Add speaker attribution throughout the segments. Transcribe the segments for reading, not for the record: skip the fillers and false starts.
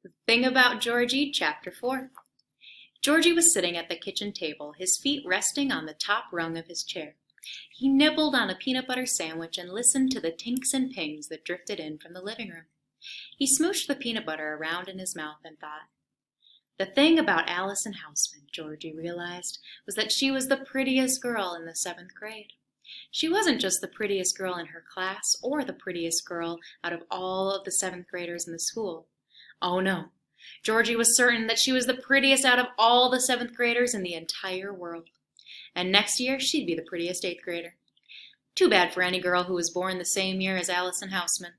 Speaker 1: The Thing About Georgie, Chapter 4. Georgie was sitting at the kitchen table, his feet resting on the top rung of his chair. He nibbled on a peanut butter sandwich and listened to the tinks and pings that drifted in from the living room. He smooshed the peanut butter around in his mouth and thought. The thing about Allison Houseman, Georgie realized, was that she was the prettiest girl in the 7th grade. She wasn't just the prettiest girl in her class or the prettiest girl out of all of the 7th graders in the school. Oh no, Georgie was certain that she was the prettiest out of all the 7th graders in the entire world. And next year, she'd be the prettiest 8th grader. Too bad for any girl who was born the same year as Allison Houseman.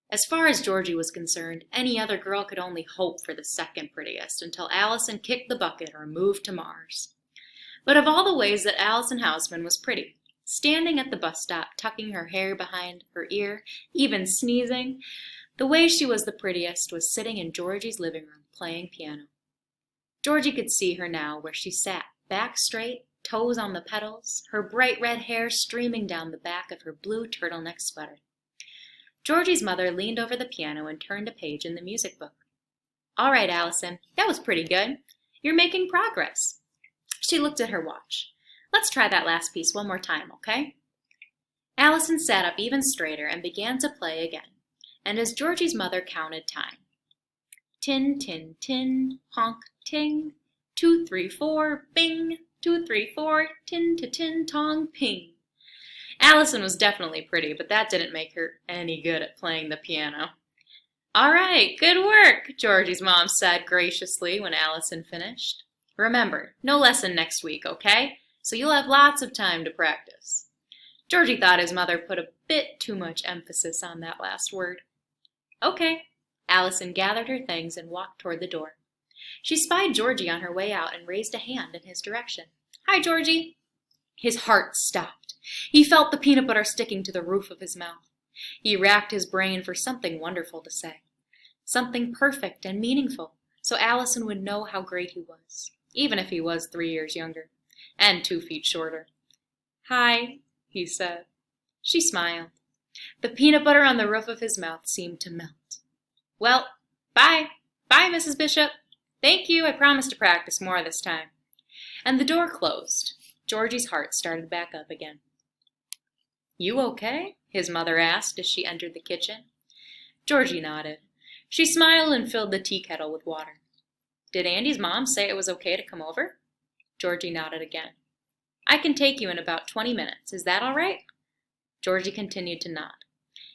Speaker 1: As far as Georgie was concerned, any other girl could only hope for the second prettiest until Allison kicked the bucket or moved to Mars. But of all the ways that Allison Houseman was pretty, standing at the bus stop, tucking her hair behind her ear, even sneezing, the way she was the prettiest was sitting in Georgie's living room playing piano. Georgie could see her now where she sat, back straight, toes on the pedals, her bright red hair streaming down the back of her blue turtleneck sweater. Georgie's mother leaned over the piano and turned a page in the music book. All right, Allison, that was pretty good. You're making progress. She looked at her watch. Let's try that last piece one more time, okay? Allison sat up even straighter and began to play again. And as Georgie's mother counted time. Tin, tin, tin, honk, ting, 2, 3, 4, bing, 2, 3, 4, tin to tin, tong, ping. Allison was definitely pretty, but that didn't make her any good at playing the piano. All right, good work, Georgie's mom said graciously when Allison finished. Remember, no lesson next week, okay? So you'll have lots of time to practice. Georgie thought his mother put a bit too much emphasis on that last word. Okay. Allison gathered her things and walked toward the door. She spied Georgie on her way out and raised a hand in his direction. Hi, Georgie. His heart stopped. He felt the peanut butter sticking to the roof of his mouth. He racked his brain for something wonderful to say. Something perfect and meaningful, so Allison would know how great he was, even if he was 3 years younger, and 2 feet shorter. Hi, he said. She smiled. The peanut butter on the roof of his mouth seemed to melt. Well, bye. Bye, Mrs. Bishop. Thank you. I promise to practice more this time. And the door closed. Georgie's heart started back up again. You okay? His mother asked as she entered the kitchen. Georgie nodded. She smiled and filled the tea kettle with water. Did Andy's mom say it was okay to come over? Georgie nodded again. I can take you in about 20 minutes. Is that all right? Georgie continued to nod.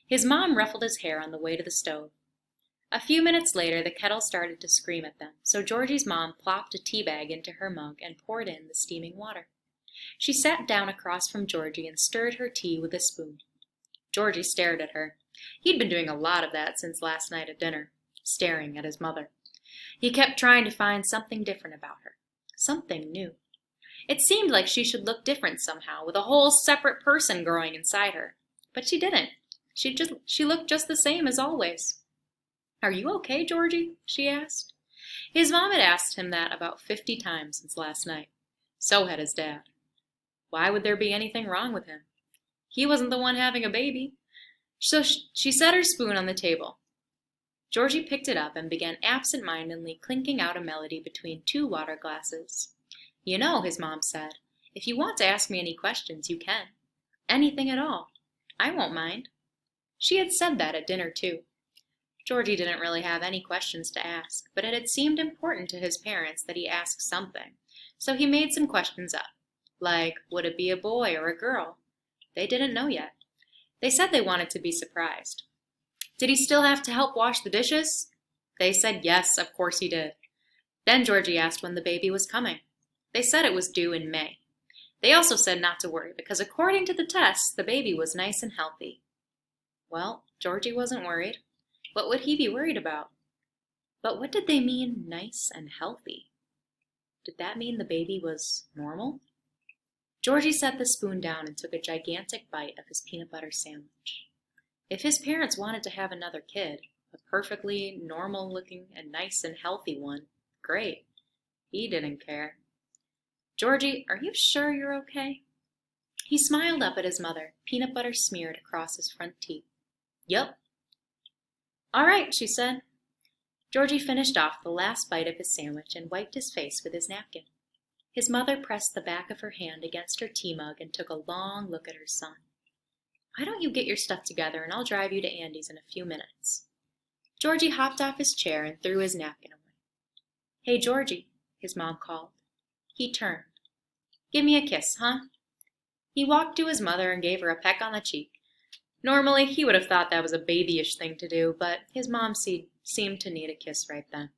Speaker 1: His mom ruffled his hair on the way to the stove. A few minutes later, the kettle started to scream at them, so Georgie's mom plopped a tea bag into her mug and poured in the steaming water. She sat down across from Georgie and stirred her tea with a spoon. Georgie stared at her. He'd been doing a lot of that since last night at dinner, staring at his mother. He kept trying to find something different about her, something new. It seemed like she should look different somehow, with a whole separate person growing inside her. But she didn't. She looked just the same as always. Are you okay, Georgie? She asked. His mom had asked him that about 50 times since last night. So had his dad. Why would there be anything wrong with him? He wasn't the one having a baby. So she set her spoon on the table. Georgie picked it up and began absent-mindedly clinking out a melody between 2 water glasses. You know, his mom said, if you want to ask me any questions, you can. Anything at all. I won't mind. She had said that at dinner, too. Georgie didn't really have any questions to ask, but it had seemed important to his parents that he ask something, so he made some questions up, like, would it be a boy or a girl? They didn't know yet. They said they wanted to be surprised. Did he still have to help wash the dishes? They said yes, of course he did. Then Georgie asked when the baby was coming. They said it was due in May. They also said not to worry because according to the tests, the baby was nice and healthy. Well, Georgie wasn't worried. What would he be worried about? But what did they mean, nice and healthy? Did that mean the baby was normal? Georgie set the spoon down and took a gigantic bite of his peanut butter sandwich. If his parents wanted to have another kid, a perfectly normal-looking and nice and healthy one, great. He didn't care. Georgie, are you sure you're okay? He smiled up at his mother, peanut butter smeared across his front teeth. Yup. All right, she said. Georgie finished off the last bite of his sandwich and wiped his face with his napkin. His mother pressed the back of her hand against her tea mug and took a long look at her son. "Why don't you get your stuff together and I'll drive you to Andy's in a few minutes." Georgie hopped off his chair and threw his napkin away. "Hey, Georgie," his mom called. He turned. "Give me a kiss, huh?" He walked to his mother and gave her a peck on the cheek. Normally, he would have thought that was a babyish thing to do, but his mom seemed to need a kiss right then.